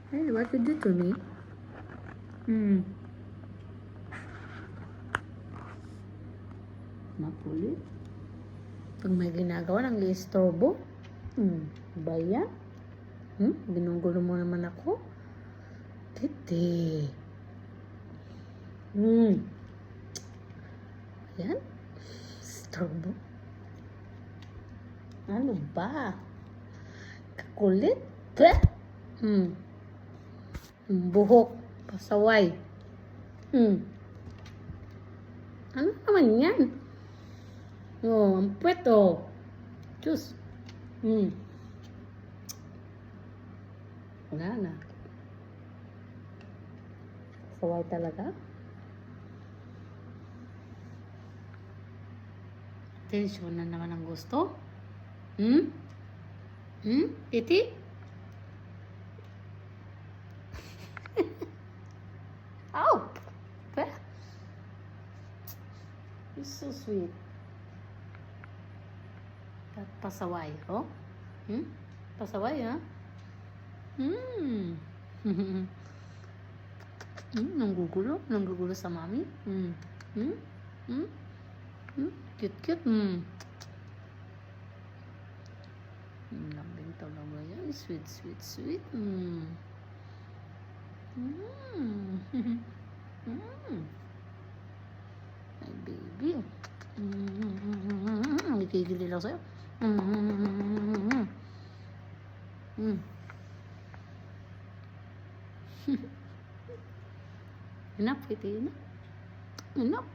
Hey, what you do to me? Hmm. Makulit. Pag may ginagawa, nang liistorbo. Ba yan? Ginugulo mo naman ako? Titi. Yan. Istorbo. Ano ba? Kakulit? Bleh! Buhok. Pasaway. Ano naman yan? Oh, ang puwet oh. Diyos. Wala na. Pasaway talaga. Attention na naman ang gusto. Titi? Oh! You're so sweet. Pasaway, oh? Pasaway, ha? Nanggugulo? Nanggugulo sa mami? Cute, cute. Lambing talaga yan. Sweet, sweet, sweet. My baby. Nagkikili lang sa'yo. Enough, Kitty. Enough.